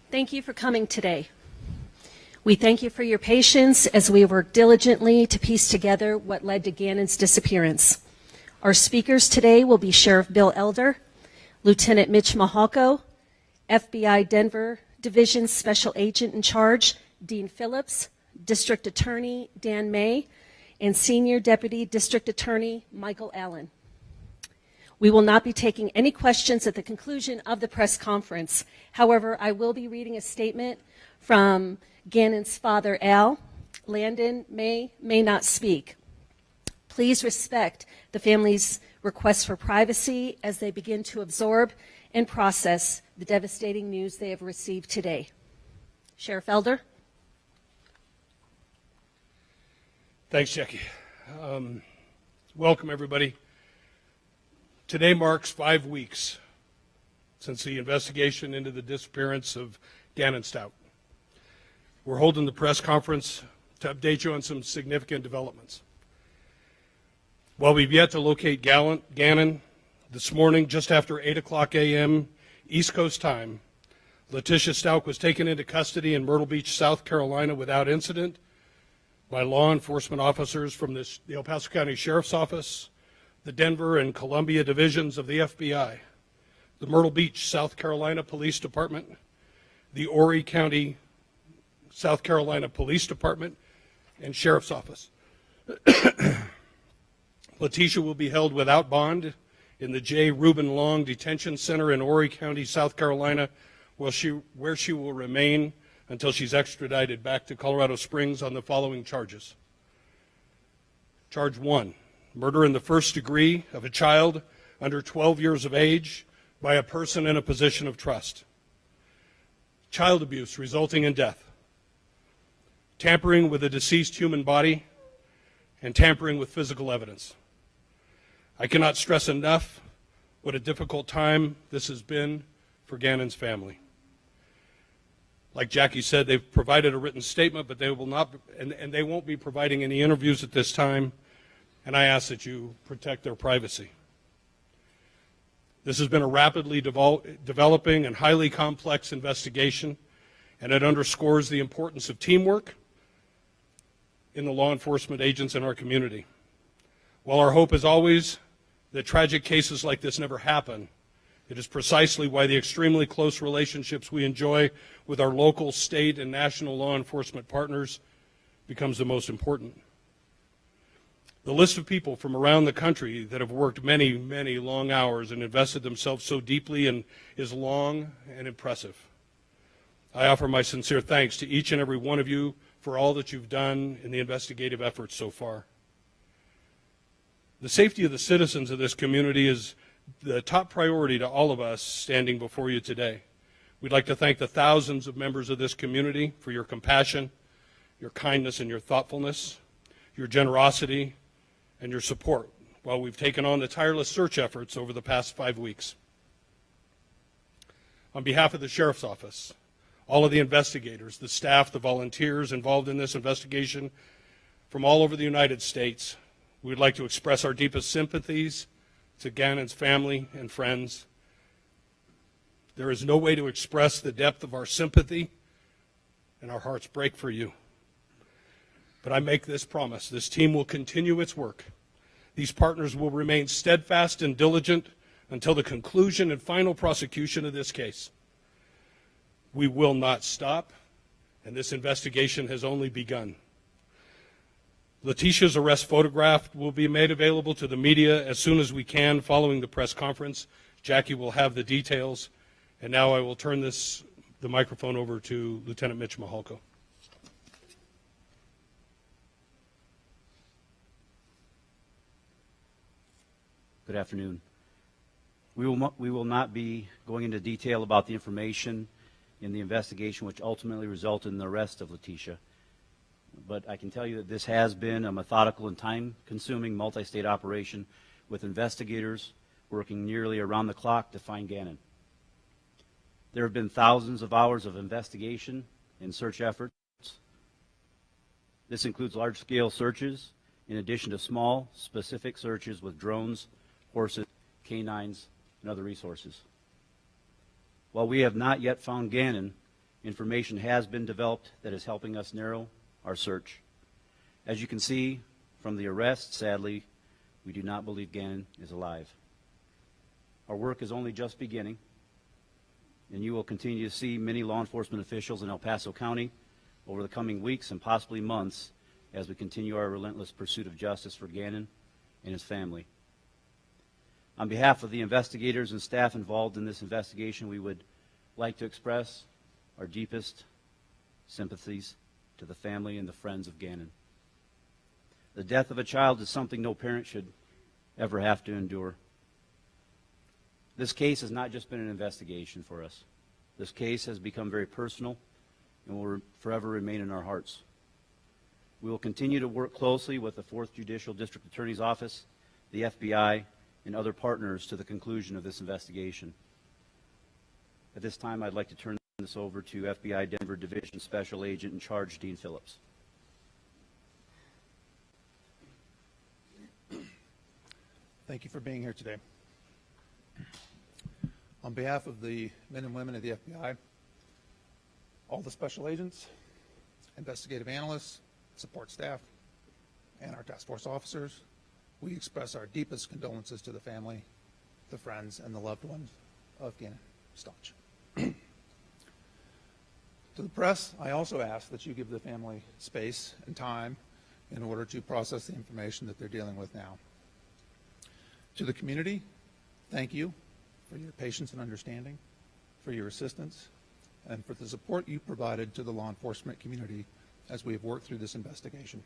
Thank you for coming today. We thank you for your patience as we work diligently to piece together what led to Gannon's disappearance. Our speakers today will be Sheriff Bill Elder, Lieutenant Mitch Mahalko, FBI Denver Division Special Agent in Charge, Dean Phillips, District Attorney Dan May, and Senior Deputy District Attorney Michael Allen. We will not be taking any questions at the conclusion of the press conference. However, I will be reading a statement from Gannon's father, Al. Landon may not speak. Please respect the family's request for privacy as they begin to absorb and process the devastating news they have received today. Sheriff Elder. Thanks, Jackie. Welcome, everybody. Today marks 5 weeks since the investigation into the disappearance of Gannon Stauch. We're holding the press conference to update you on some significant developments. While we've yet to locate Gannon, this morning, just after 8 o'clock a.m. East Coast time, Letitia Stauch was taken into custody in Myrtle Beach, South Carolina without incident by law enforcement officers from the El Paso County Sheriff's Office, the Denver and Columbia divisions of the FBI, the Myrtle Beach, South Carolina Police Department, the Horry County, South Carolina Police Department, and Sheriff's Office. Letitia will be held without bond in the J. Reuben Long Detention Center in Horry County, South Carolina, where she will remain until she's extradited back to Colorado Springs on the following charges. Charge 1. Murder in the first degree of a child under 12 years of age by a person in a position of trust. Child abuse resulting in death. Tampering with a deceased human body and tampering with physical evidence. I cannot stress enough what a difficult time this has been for Gannon's family. Like Jackie said, they've provided a written statement, but they will not, and they won't be providing any interviews at this time. And I ask that you protect their privacy. This has been a rapidly developing and highly complex investigation, and it underscores the importance of teamwork in the law enforcement agents in our community. While our hope is always that tragic cases like this never happen, it is precisely why the extremely close relationships we enjoy with our local, state, and national law enforcement partners becomes the most important. The list of people from around the country that have worked many, many long hours and invested themselves so deeply and is long and impressive. I offer my sincere thanks to each and every one of you for all that you've done in the investigative efforts so far. The safety of the citizens of this community is the top priority to all of us standing before you today. We'd like to thank the thousands of members of this community for your compassion, your kindness, and your thoughtfulness, your generosity, and your support while we've taken on the tireless search efforts over the past 5 weeks. On behalf of the Sheriff's Office, all of the investigators, the staff, the volunteers involved in this investigation from all over the United States, we would like to express our deepest sympathies to Gannon's family and friends. There is no way to express the depth of our sympathy, and our hearts break for you. But I make this promise: this team will continue its work. These partners will remain steadfast and diligent until the conclusion and final prosecution of this case. We will not stop, and this investigation has only begun. Letitia's arrest photograph will be made available to the media as soon as we can following the press conference. Jackie will have the details, and now I will turn the microphone over to Lieutenant Mitch Mahalko. Good afternoon. We will not be going into detail about the information in the investigation which ultimately resulted in the arrest of Letitia, but I can tell you that this has been a methodical and time-consuming multi-state operation with investigators working nearly around the clock to find Gannon. There have been thousands of hours of investigation and search efforts. This includes large-scale searches in addition to small, specific searches with drones, horses, canines, and other resources. While we have not yet found Gannon Information has been developed that is helping us narrow our search. As you can see from the arrest, sadly, we do not believe Gannon is alive. Our work is only just beginning, and you will continue to see many law enforcement officials in El Paso County over the coming weeks and possibly months as we continue our relentless pursuit of justice for Gannon and his family. On behalf of the investigators and staff involved in this investigation, we would like to express our deepest sympathies to the family and the friends of Gannon. The death of a child is something no parent should ever have to endure. This case has not just been an investigation for us. This case has become very personal and will forever remain in our hearts. We will continue to work closely with the 4th Judicial District Attorney's Office, the FBI, and other partners to the conclusion of this investigation. At this time, I'd like to turn this over to FBI Denver Division Special Agent in Charge, Dean Phillips. Thank you for being here today. On behalf of the men and women of the FBI, all the special agents, investigative analysts, support staff, and our task force officers, we express our deepest condolences to the family, the friends, and the loved ones of Gannon Stauch. To the press, I also ask that you give the family space and time in order to process the information that they're dealing with now. To the community, thank you for your patience and understanding, for your assistance, and for the support you provided to the law enforcement community as we have worked through this investigation.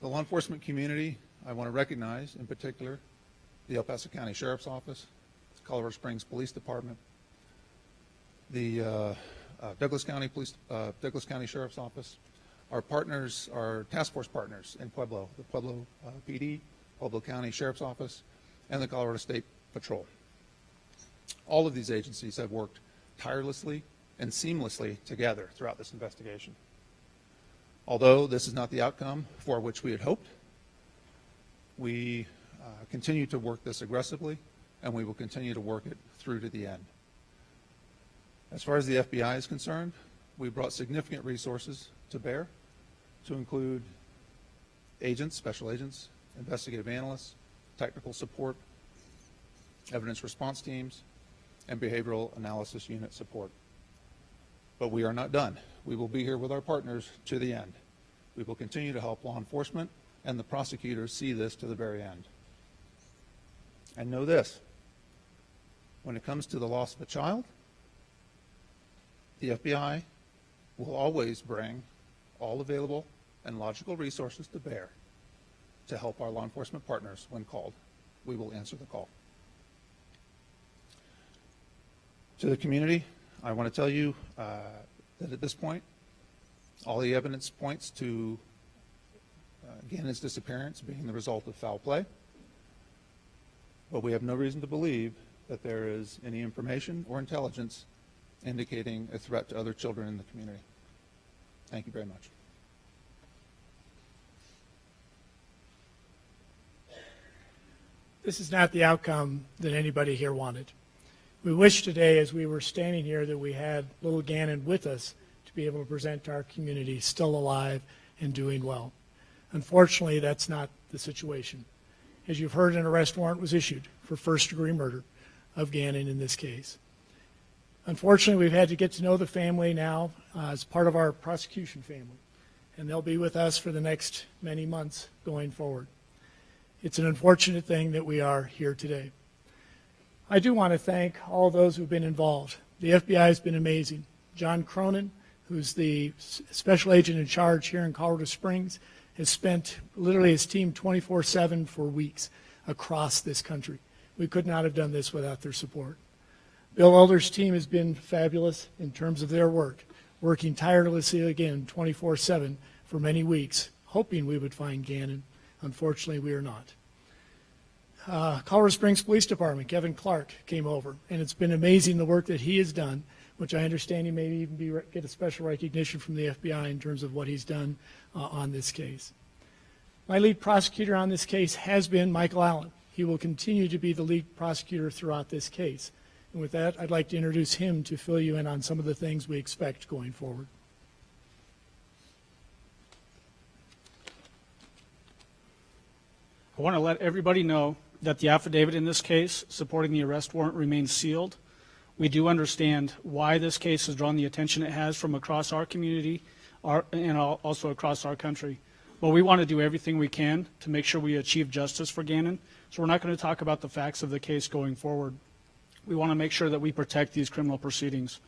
The law enforcement community, I want to recognize in particular the El Paso County Sheriff's Office, the Colorado Springs Police Department, the Douglas County Sheriff's Office, our partners, our task force partners in Pueblo, the Pueblo PD, Pueblo County Sheriff's Office, and the Colorado State Patrol. All of these agencies have worked tirelessly and seamlessly together throughout this investigation. Although this is not the outcome for which we had hoped, we continue to work this aggressively, and we will continue to work it through to the end. As far as the FBI is concerned, we brought significant resources to bear, to include agents, special agents, investigative analysts, technical support, evidence response teams, and behavioral analysis unit support. But we are not done. We will be here with our partners to the end. We will continue to help law enforcement and the prosecutors see this to the very end. And know this, when it comes to the loss of a child, the FBI will always bring all available and logical resources to bear to help our law enforcement partners when called. We will answer the call. To the community, I want to tell you that at this point, all the evidence points to Gannon's disappearance being the result of foul play, but we have no reason to believe that there is any information or intelligence indicating a threat to other children in the community. Thank you very much. This is not the outcome that anybody here wanted. We wish today, as we were standing here, that we had little Gannon with us to be able to present to our community still alive and doing well. Unfortunately, that's not the situation. As you've heard, an arrest warrant was issued for first-degree murder of Gannon in this case. Unfortunately, we've had to get to know the family now as part of our prosecution family, and they'll be with us for the next many months going forward. It's an unfortunate thing that we are here today. I do want to thank all those who've been involved. The FBI has been amazing. John Cronin, who's the special agent in charge here in Colorado Springs, has spent literally his team 24/7 for weeks across this country. We could not have done this without their support. Bill Elder's team has been fabulous in terms of their work, working tirelessly again 24/7 for many weeks, hoping we would find Gannon. Unfortunately, we are not. Colorado Springs Police Department, Kevin Clark came over, and it's been amazing the work that he has done, which I understand he may even get a special recognition from the FBI in terms of what he's done on this case. My lead prosecutor on this case has been Michael Allen. He will continue to be the lead prosecutor throughout this case. And with that, I'd like to introduce him to fill you in on some of the things we expect going forward. I want to let everybody know that the affidavit in this case supporting the arrest warrant remains sealed. We do understand why this case has drawn the attention it has from across our community and also across our country. But we want to do everything we can to make sure we achieve justice for Gannon. So we're not going to talk about the facts of the case going forward. We want to make sure that we protect these criminal proceedings.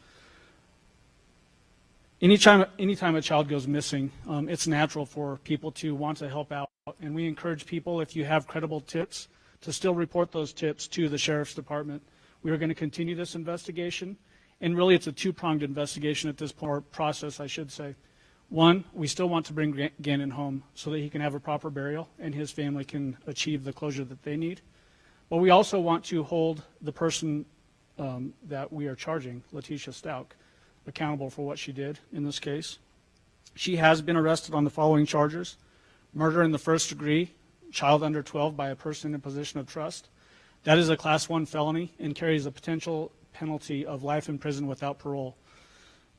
Anytime a child goes missing, it's natural for people to want to help out. And we encourage people, if you have credible tips, to still report those tips to the Sheriff's Department. We are going to continue this investigation. And really, it's a two-pronged investigation at this point, process, I should say. One, we still want to bring Gannon home so that he can have a proper burial and his family can achieve the closure that they need. But we also want to hold the person that we are charging, Letitia Stauch, accountable for what she did in this case. She has been arrested on the following charges: murder in the first degree, child under 12 by a person in a position of trust. That is a Class 1 felony and carries a potential penalty of life in prison without parole.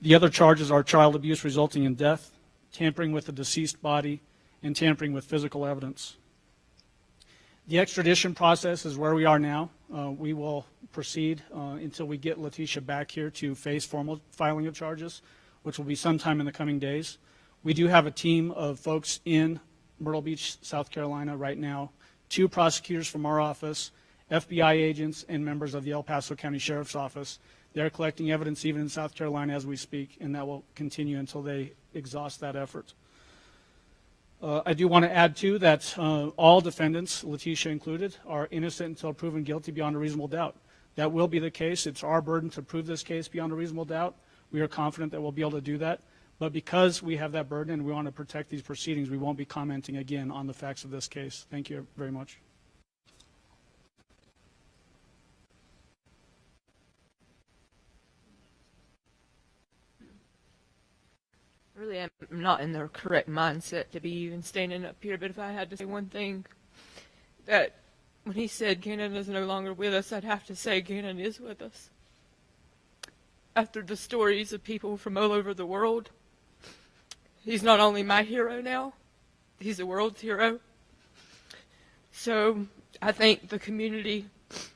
The other charges are child abuse resulting in death, tampering with a deceased body, and tampering with physical evidence. The extradition process is where we are now. We will proceed until we get Letitia back here to face formal filing of charges, which will be sometime in the coming days. We do have a team of folks in Myrtle Beach, South Carolina right now, 2 prosecutors from our office, FBI agents, and members of the El Paso County Sheriff's Office. They're collecting evidence even in South Carolina as we speak, and that will continue until they exhaust that effort. I do want to add, too, that all defendants, Letitia included, are innocent until proven guilty beyond a reasonable doubt. That will be the case. It's our burden to prove this case beyond a reasonable doubt. We are confident that we'll be able to do that. But because we have that burden and we want to protect these proceedings, we won't be commenting again on the facts of this case. Thank you very much. Really am not in the correct mindset to be even standing up here, but if I had to say one thing, that when he said Gannon is no longer with us, I'd have to say Gannon is with us. After the stories of people from all over the world, he's not only my hero now, he's the world's hero. So I thank the community,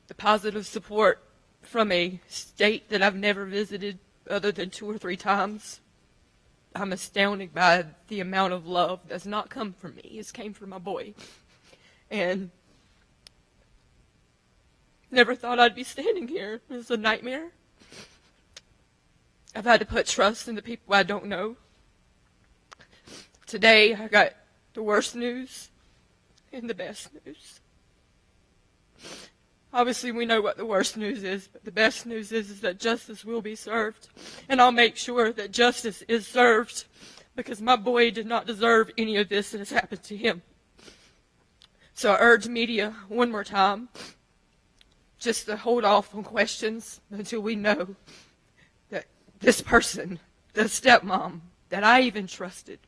the positive support from a state that I've never visited other than 2 or 3 times. I'm astounded by the amount of love that's not come from me. It's came from my boy. And never thought I'd be standing here. It's a nightmare. I've had to put trust in the people I don't know. Today, I got the worst news and the best news. Obviously, we know what the worst news is, but the best news is that justice will be served. And I'll make sure that justice is served, because my boy did not deserve any of this that has happened to him. So I urge media one more time just to hold off on questions until we know that this person, the stepmom that I even trusted,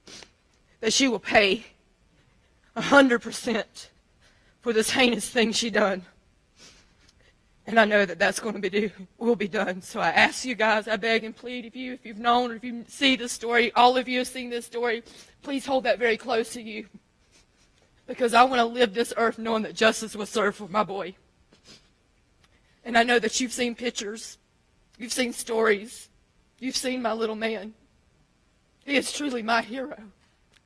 that she will pay 100% for this heinous thing she done. And I know that that's going to will be done. So I ask you guys, I beg and plead, if you've known, or if you see this story, all of you have seen this story, please hold that very close to you. Because I want to live this earth knowing that justice was served for my boy. And I know that you've seen pictures, you've seen stories, you've seen my little man. He is truly my hero.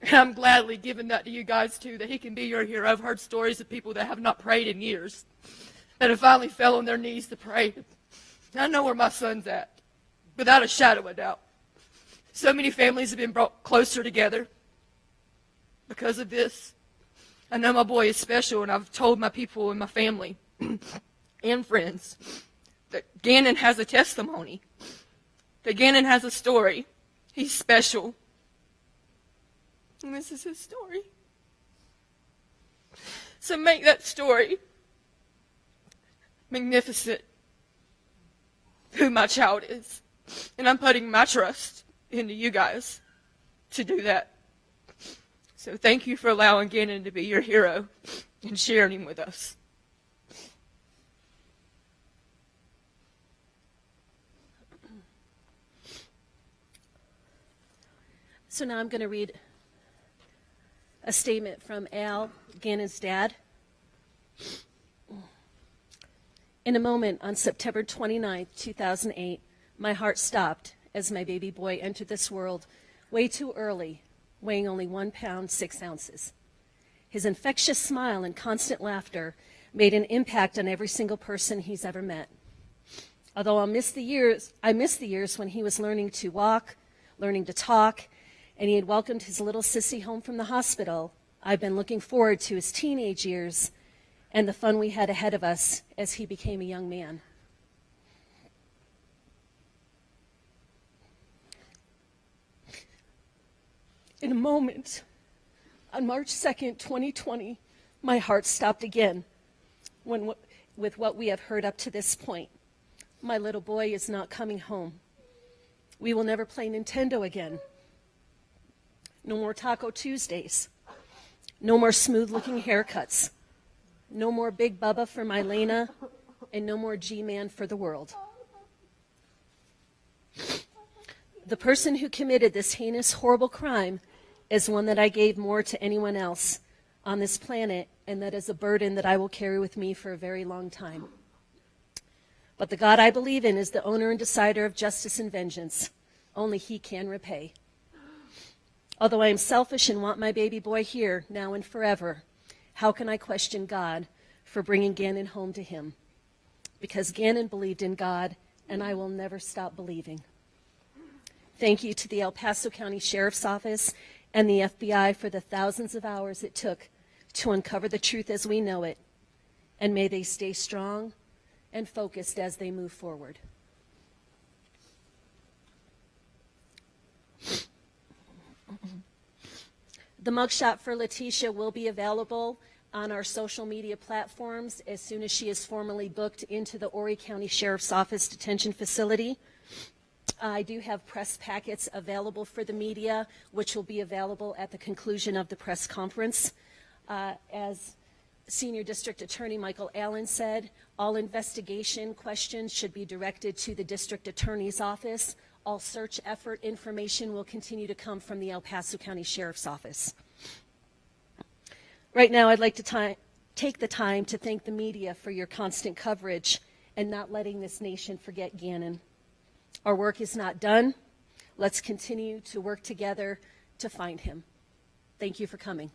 And I'm gladly giving that to you guys too, that he can be your hero. I've heard stories of people that have not prayed in years, that have finally fell on their knees to pray. I know where my son's at, without a shadow of doubt. So many families have been brought closer together because of this. I know my boy is special, and I've told my people and my family and friends that Gannon has a testimony, that Gannon has a story. He's special. And this is his story. So make that story magnificent, who my child is. And I'm putting my trust into you guys to do that. So thank you for allowing Gannon to be your hero and sharing him with us. So now I'm going to read a statement from Al, Gannon's dad. In a moment on September 29, 2008, my heart stopped as my baby boy entered this world way too early, weighing only 1 pound, 6 ounces. His infectious smile and constant laughter made an impact on every single person he's ever met. Although I miss the years when he was learning to walk, learning to talk, and he had welcomed his little sissy home from the hospital, I've been looking forward to his teenage years and the fun we had ahead of us as he became a young man. In a moment, on March 2nd, 2020, my heart stopped again with what we have heard up to this point. My little boy is not coming home. We will never play Nintendo again. No more Taco Tuesdays. No more smooth-looking haircuts. No more Big Bubba for Mylena, and no more G-Man for the world. The person who committed this heinous, horrible crime is one that I gave more to anyone else on this planet, and that is a burden that I will carry with me for a very long time. But the God I believe in is the owner and decider of justice and vengeance. Only he can repay. Although I am selfish and want my baby boy here, now and forever, how can I question God for bringing Gannon home to him? Because Gannon believed in God, and I will never stop believing. Thank you to the El Paso County Sheriff's Office and the FBI for the thousands of hours it took to uncover the truth as we know it, and may they stay strong and focused as they move forward. The mugshot for Letitia will be available on our social media platforms as soon as she is formally booked into the Horry County Sheriff's Office detention facility. I do have press packets available for the media, which will be available at the conclusion of the press conference. As Senior District Attorney Michael Allen said, all investigation questions should be directed to the District Attorney's Office. All search effort information will continue to come from the El Paso County Sheriff's Office. Right now, I'd like to take the time to thank the media for your constant coverage and not letting this nation forget Gannon. Our work is not done. Let's continue to work together to find him. Thank you for coming.